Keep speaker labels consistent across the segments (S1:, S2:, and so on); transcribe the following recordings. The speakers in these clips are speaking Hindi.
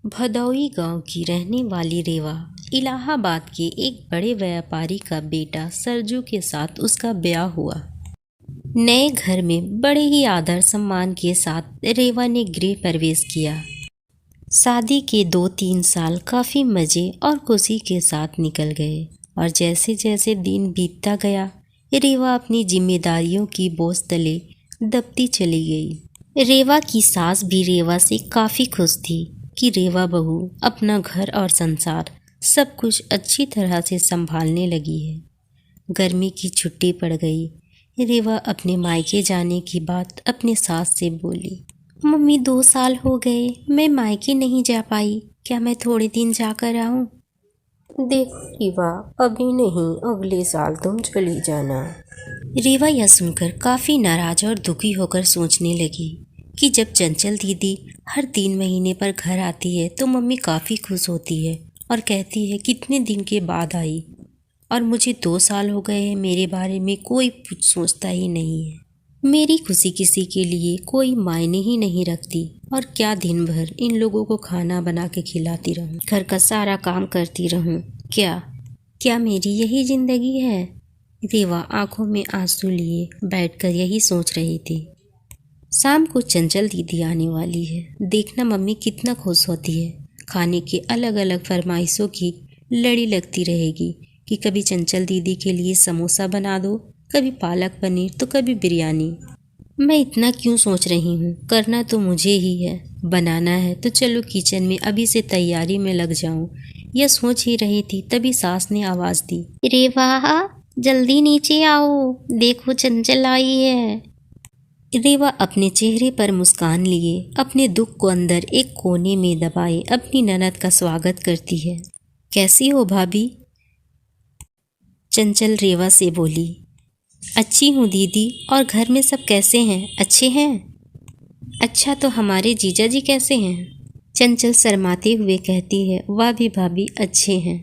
S1: भदोई गांव की रहने वाली रेवा इलाहाबाद के एक बड़े व्यापारी का बेटा सरजू के साथ उसका ब्याह हुआ। नए घर में बड़े ही आदर सम्मान के साथ रेवा ने गृह प्रवेश किया। शादी के 2-3 साल काफी मजे और खुशी के साथ निकल गए और जैसे जैसे दिन बीतता गया रेवा अपनी जिम्मेदारियों की बोझ तले दबती चली गई। रेवा की सास भी रेवा से काफी खुश थी कि रेवा बहू अपना घर और संसार सब कुछ अच्छी तरह से संभालने लगी है। गर्मी की छुट्टी पड़ गई। रेवा अपने मायके जाने की बात अपने सास से बोली। मम्मी 2 साल हो गए मैं मायके नहीं जा पाई, क्या मैं थोड़े दिन जाकर आऊं?
S2: देखो रीवा, अभी नहीं, अगले साल तुम चली जाना।
S1: रेवा यह सुनकर काफी नाराज और दुखी होकर सोचने लगी कि जब चंचल दीदी हर 3 महीने पर घर आती है तो मम्मी काफ़ी खुश होती है और कहती है कितने दिन के बाद आई, और मुझे 2 साल हो गए हैं, मेरे बारे में कोई कुछ सोचता ही नहीं है। मेरी खुशी किसी के लिए कोई मायने ही नहीं रखती और क्या दिन भर इन लोगों को खाना बना के खिलाती रहूं, घर का सारा काम करती रहूं, क्या मेरी यही जिंदगी है? रेवा आंखों में आंसू लिए बैठकर यही सोच रही थी। शाम को चंचल दीदी आने वाली है, देखना मम्मी कितना खुश होती है। खाने के अलग अलग फरमाइशों की लड़ी लगती रहेगी कि कभी चंचल दीदी के लिए समोसा बना दो, कभी पालक पनीर तो कभी बिरयानी। मैं इतना क्यों सोच रही हूँ, करना तो मुझे ही है। बनाना है तो चलो किचन में अभी से तैयारी में लग जाऊँ। यह सोच ही रही थी तभी सास ने आवाज़ दी, रेवा जल्दी नीचे आओ, देखो चंचल आई है। रेवा अपने चेहरे पर मुस्कान लिए अपने दुख को अंदर एक कोने में दबाए अपनी ननद का स्वागत करती है। कैसी हो भाभी? चंचल रेवा से बोली। अच्छी हूँ दीदी, और घर में सब कैसे हैं, अच्छे हैं? अच्छा, तो हमारे जीजा जी कैसे हैं? चंचल शर्माते हुए कहती है, वह भी भाभी अच्छे हैं।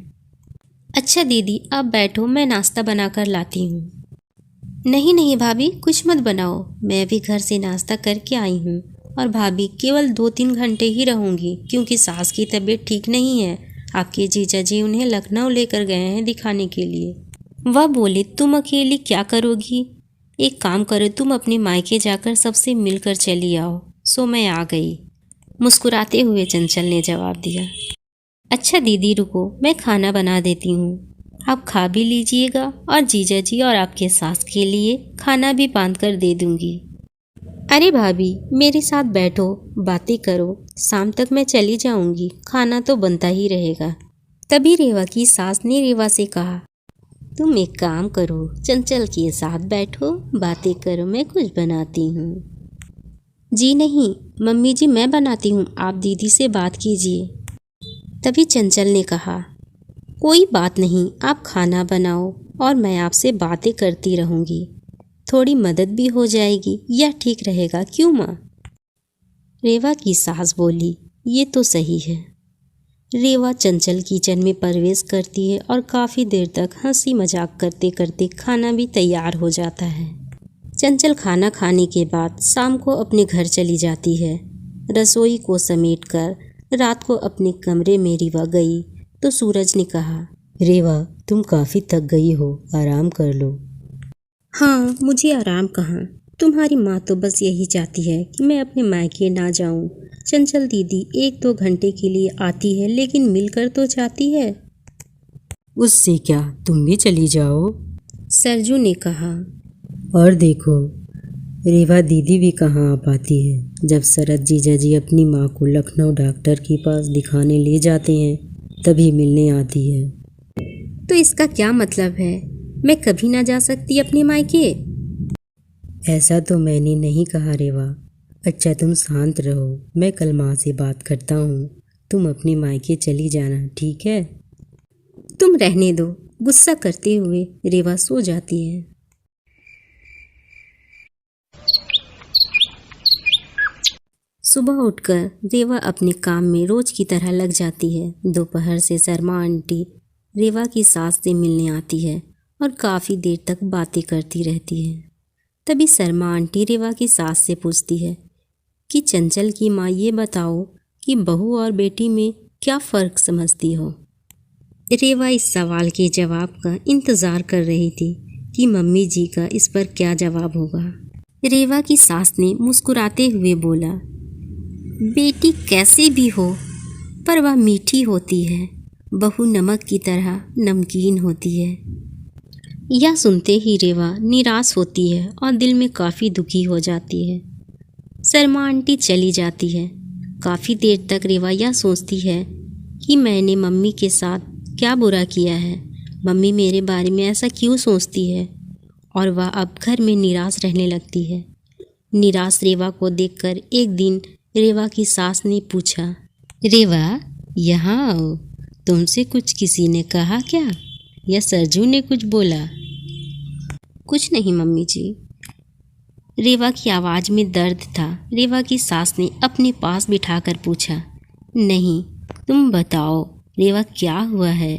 S1: अच्छा दीदी आप बैठो, मैं नाश्ता बनाकर लाती हूँ। नहीं भाभी, कुछ मत बनाओ, मैं भी घर से नाश्ता करके आई हूँ और भाभी केवल 2-3 घंटे ही रहूँगी क्योंकि सास की तबीयत ठीक नहीं है। आपके जीजा जी उन्हें लखनऊ लेकर गए हैं दिखाने के लिए। वह बोले, तुम अकेली क्या करोगी? एक काम करो, तुम अपने मायके जाकर सबसे मिलकर चली आओ। सो मैं आ गई, मुस्कुराते हुए चंचल ने जवाब दिया। अच्छा दीदी रुको, मैं खाना बना देती हूँ, आप खा भी लीजिएगा और जीजा जी और आपके सास के लिए खाना भी बांध कर दे दूंगी। अरे भाभी मेरे साथ बैठो, बातें करो, शाम तक मैं चली जाऊंगी, खाना तो बनता ही रहेगा। तभी रेवा की सास ने रेवा से कहा, तुम एक काम करो, चंचल के साथ बैठो, बातें करो, मैं कुछ बनाती हूँ। जी नहीं मम्मी जी, मैं बनाती हूँ, आप दीदी से बात कीजिए। तभी चंचल ने कहा, कोई बात नहीं, आप खाना बनाओ और मैं आपसे बातें करती रहूँगी, थोड़ी मदद भी हो जाएगी, यह ठीक रहेगा, क्यों माँ? रेवा की सास बोली, ये तो सही है। रेवा चंचल किचन में प्रवेश करती है और काफ़ी देर तक हंसी मजाक करते करते खाना भी तैयार हो जाता है। चंचल खाना खाने के बाद शाम को अपने घर चली जाती है। रसोई को समेटकर रात को अपने कमरे में रेवा गई तो सूरज ने कहा,
S2: रेवा तुम काफ़ी थक गई हो, आराम कर लो।
S1: हाँ मुझे आराम कहाँ, तुम्हारी माँ तो बस यही चाहती है कि मैं अपने मायके ना जाऊँ। चंचल दीदी 1-2 घंटे के लिए आती है लेकिन मिलकर तो जाती है।
S2: उससे क्या, तुम भी चली जाओ,
S1: सरजू ने कहा।
S2: और देखो रेवा दीदी भी कहाँ आ पाती है। जब शरद जीजा जी अपनी माँ को लखनऊ डॉक्टर के पास दिखाने ले जाते हैं तभी मिलने आती है।
S1: तो इसका क्या मतलब है, मैं कभी ना जा सकती अपने मायके?
S2: ऐसा तो मैंने नहीं कहा रेवा। अच्छा तुम शांत रहो, मैं कल माँ से बात करता हूँ, तुम अपने मायके चली जाना, ठीक है?
S1: तुम रहने दो, गुस्सा करते हुए रेवा सो जाती है। सुबह उठकर रेवा अपने काम में रोज की तरह लग जाती है। दोपहर से शर्मा आंटी रेवा की सास से मिलने आती है और काफ़ी देर तक बातें करती रहती है। तभी शर्मा आंटी रेवा की सास से पूछती है कि चंचल की माँ, ये बताओ कि बहू और बेटी में क्या फ़र्क समझती हो। रेवा इस सवाल के जवाब का इंतज़ार कर रही थी कि मम्मी जी का इस पर क्या जवाब होगा। रेवा की सास ने मुस्कुराते हुए बोला, बेटी कैसे भी हो पर वह मीठी होती है, बहू नमक की तरह नमकीन होती है। यह सुनते ही रेवा निराश होती है और दिल में काफ़ी दुखी हो जाती है। शर्मा आंटी चली जाती है। काफ़ी देर तक रेवा यह सोचती है कि मैंने मम्मी के साथ क्या बुरा किया है, मम्मी मेरे बारे में ऐसा क्यों सोचती है, और वह अब घर में निराश रहने लगती है। निराश रेवा को देखकर एक दिन रेवा की सास ने पूछा, रेवा यहाँ आओ, तुमसे कुछ किसी ने कहा क्या, या सरजू ने कुछ बोला? कुछ नहीं मम्मी जी। रेवा की आवाज़ में दर्द था। रेवा की सास ने अपने पास बिठाकर पूछा, नहीं तुम बताओ रेवा क्या हुआ है।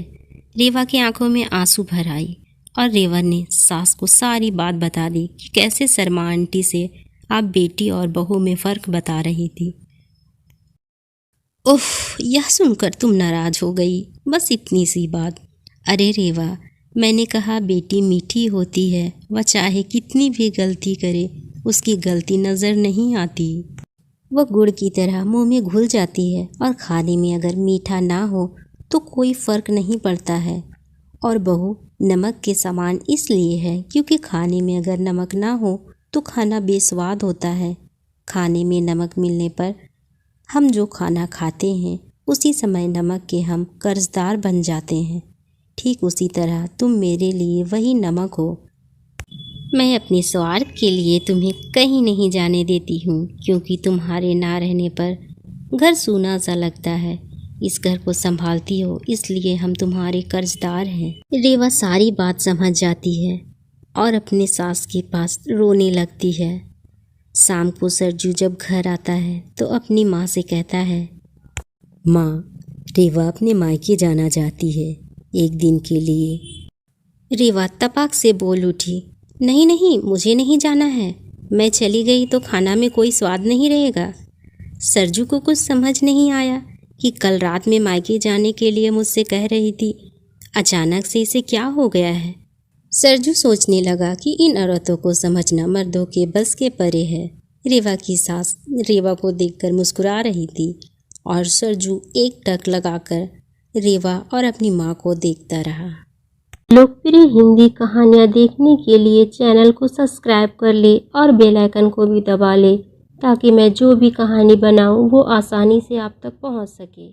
S1: रेवा की आंखों में आंसू भर आई और रेवा ने सास को सारी बात बता दी कि कैसे शर्मा आंटी से आप बेटी और बहू में फ़र्क बता रही थी। उफ, यह सुनकर तुम नाराज़ हो गई, बस इतनी सी बात। अरे रेवा, मैंने कहा बेटी मीठी होती है, वह चाहे कितनी भी गलती करे उसकी गलती नज़र नहीं आती। वह गुड़ की तरह मुंह में घुल जाती है और खाने में अगर मीठा ना हो तो कोई फ़र्क नहीं पड़ता है। और बहू नमक के समान इसलिए है क्योंकि खाने में अगर नमक ना हो तो खाना बेस्वाद होता है। खाने में नमक मिलने पर हम जो खाना खाते हैं उसी समय नमक के हम कर्जदार बन जाते हैं। ठीक उसी तरह तुम मेरे लिए वही नमक हो। मैं अपने स्वार्थ के लिए तुम्हें कहीं नहीं जाने देती हूँ, क्योंकि तुम्हारे ना रहने पर घर सूना सा लगता है। इस घर को संभालती हो इसलिए हम तुम्हारे कर्जदार हैं। रेवा सारी बात समझ जाती है और अपने सास के पास रोने लगती है। शाम को सरजू जब घर आता है तो अपनी माँ से कहता है,
S2: माँ, रेवा अपने मायके जाना चाहती है एक दिन के लिए।
S1: रेवा तपाक से बोल उठी, नहीं नहीं, मुझे नहीं जाना है। मैं चली गई तो खाना में कोई स्वाद नहीं रहेगा। सरजू को कुछ समझ नहीं आया कि कल रात में मायके जाने के लिए मुझसे कह रही थी, अचानक से इसे क्या हो गया है। सरजू सोचने लगा कि इन औरतों को समझना मर्दों के बस के परे है। रेवा की सास रेवा को देखकर मुस्कुरा रही थी और सरजू एक टक लगाकर रेवा और अपनी माँ को देखता रहा।
S3: लोकप्रिय हिंदी कहानियाँ देखने के लिए चैनल को सब्सक्राइब कर ले और बेल आइकन को भी दबा ले, ताकि मैं जो भी कहानी बनाऊँ वो आसानी से आप तक पहुँच सके।